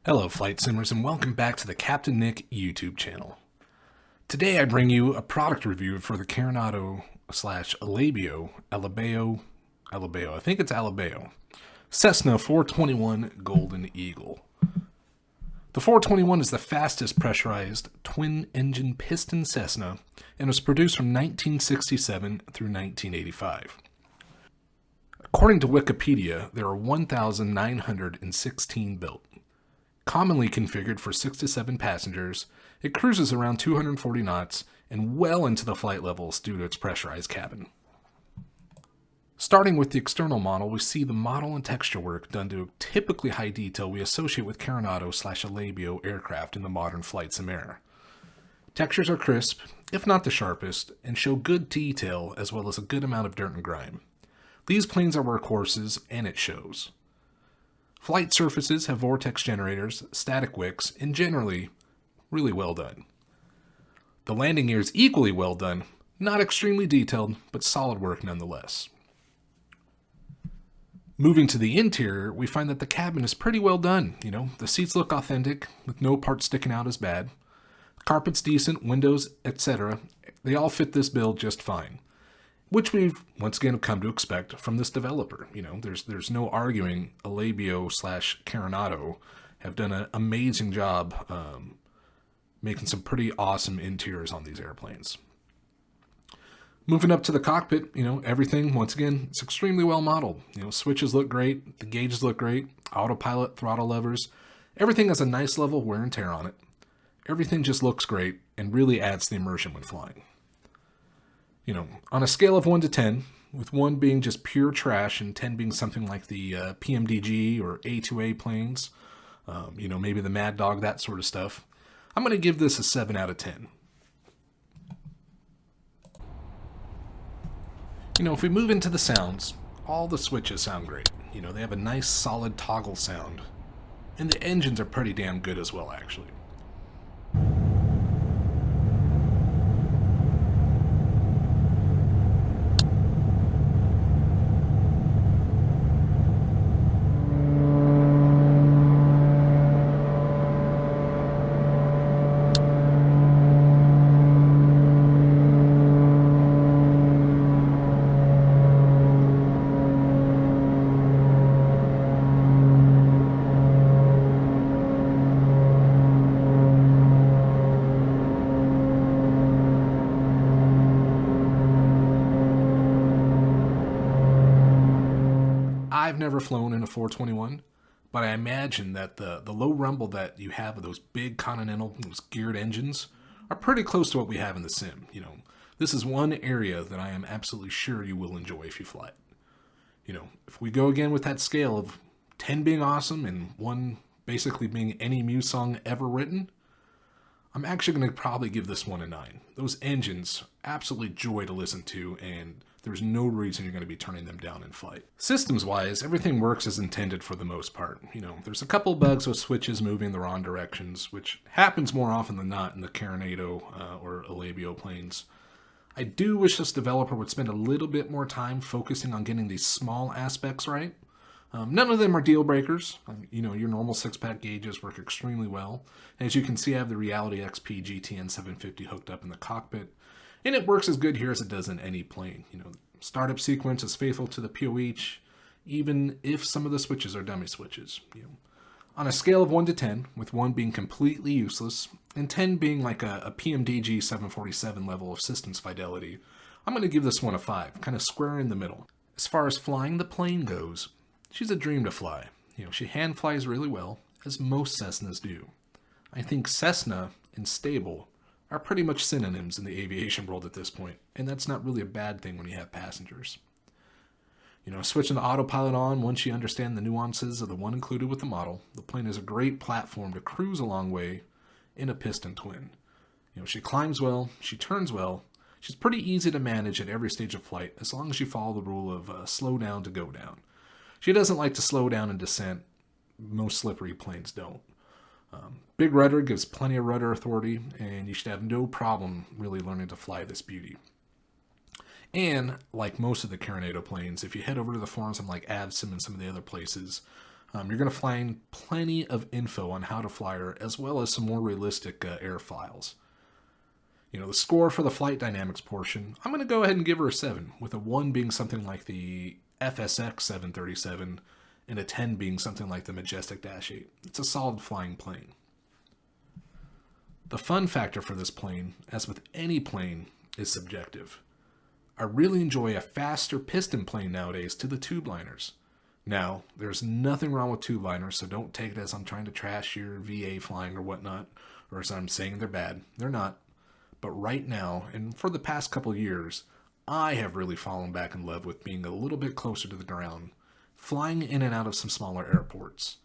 Hello Flight Simmers and welcome back to the Captain Nick YouTube channel. Today I bring you a product review for the Coronado / Alabeo, I think it's Alabeo, Cessna 421 Golden Eagle. The 421 is the fastest pressurized twin-engine piston Cessna and was produced from 1967 through 1985. According to Wikipedia, there are 1,916 built. Commonly configured for 6 to 7 passengers, it cruises around 240 knots and well into the flight levels due to its pressurized cabin. Starting with the external model, we see the model and texture work done to typically high detail we associate with Coronado / Alabeo aircraft in the modern flight sim era. Textures are crisp, if not the sharpest, and show good detail as well as a good amount of dirt and grime. These planes are workhorses, and it shows. Flight surfaces have vortex generators, static wicks, and generally really well done. The landing gear is equally well done, not extremely detailed, but solid work nonetheless. Moving to the interior, we find that the cabin is pretty well done. The seats look authentic, with no part sticking out as bad. The carpet's decent, windows, etc. They all fit this build just fine, which we've once again come to expect from this developer. There's no arguing Alabeo / Coronado have done an amazing job making some pretty awesome interiors on these airplanes. Moving up to the cockpit, everything, once again, it's extremely well modeled. Switches look great, the gauges look great, autopilot, throttle levers, everything has a nice level of wear and tear on it. Everything just looks great and really adds to the immersion when flying. On a scale of 1 to 10, with 1 being just pure trash and 10 being something like the PMDG or A2A planes, maybe the Mad Dog, that sort of stuff, I'm going to give this a 7 out of 10. If we move into the sounds, all the switches sound great. They have a nice solid toggle sound. And the engines are pretty damn good as well, actually. I've never flown in a 421, but I imagine that the low rumble that you have of those big Continental, those geared engines, are pretty close to what we have in the sim. This is one area that I am absolutely sure you will enjoy if you fly it. If we go again with that scale of 10 being awesome and 1 basically being any Muse song ever written, I'm actually going to probably give this one a 9. Those engines, absolutely joy to listen to, and there's no reason you're going to be turning them down in flight. Systems-wise, everything works as intended for the most part. There's a couple bugs with switches moving in the wrong directions, which happens more often than not in the Coronado or Alabeo planes. I do wish this developer would spend a little bit more time focusing on getting these small aspects right. None of them are deal breakers. Your normal 6-pack gauges work extremely well. As you can see, I have the Reality XP GTN 750 hooked up in the cockpit, and it works as good here as it does in any plane. The startup sequence is faithful to the POH, even if some of the switches are dummy switches. On a scale of 1 to 10, with 1 being completely useless, and 10 being like a PMDG 747 level of systems fidelity, I'm going to give this one a 5, kind of square in the middle. As far as flying the plane goes, she's a dream to fly. She hand flies really well, as most Cessnas do. I think Cessna and stable are pretty much synonyms in the aviation world at this point, and that's not really a bad thing when you have passengers. Switching the autopilot on once you understand the nuances of the one included with the model, the plane is a great platform to cruise a long way in a piston twin. She climbs well, she turns well, she's pretty easy to manage at every stage of flight as long as you follow the rule of slow down to go down. She doesn't like to slow down in descent. Most slippery planes don't. Big rudder gives plenty of rudder authority, and you should have no problem really learning to fly this beauty. And like most of the Coronado planes, if you head over to the forums on like AvSim and some of the other places, You're going to find plenty of info on how to fly her, as well as some more realistic air files. The score for the flight dynamics portion, I'm going to go ahead and give her a 7, with a 1 being something like the fsx-se and a 10 being something like the Majestic-8. It's a solid flying plane. The fun factor for this plane, as with any plane, is subjective. I really enjoy a faster piston plane nowadays to the tube liners. Now, there's nothing wrong with tube liners, so don't take it as I'm trying to trash your VA flying or whatnot, or as I'm saying they're bad. They're not. But right now, and for the past couple years, I have really fallen back in love with being a little bit closer to the ground, flying in and out of some smaller airports.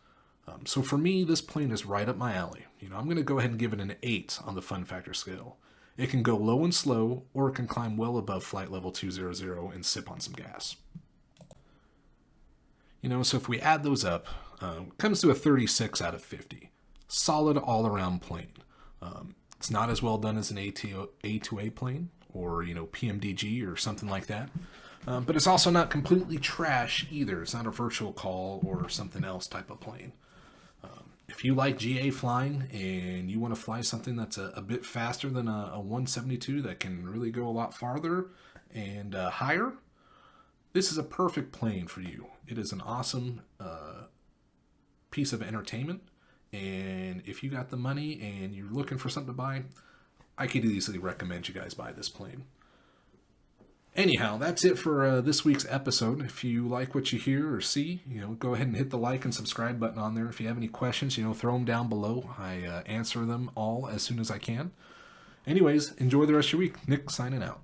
So for me, this plane is right up my alley. I'm going to go ahead and give it an 8 on the fun factor scale. It can go low and slow, or it can climb well above flight level 200 and sip on some gas. So if we add those up, it comes to a 36 out of 50. Solid all-around plane. It's not as well done as an A2A plane, or, PMDG or something like that. But it's also not completely trash either. It's not a virtual call or something else type of plane. If you like GA flying and you want to fly something that's a bit faster than a 172 that can really go a lot farther and higher, this is a perfect plane for you. It is an awesome piece of entertainment, and if you got the money and you're looking for something to buy, I could easily recommend you guys buy this plane. Anyhow, that's it for this week's episode. If you like what you hear or see, go ahead and hit the like and subscribe button on there. If you have any questions, throw them down below. I answer them all as soon as I can. Anyways, enjoy the rest of your week. Nick signing out.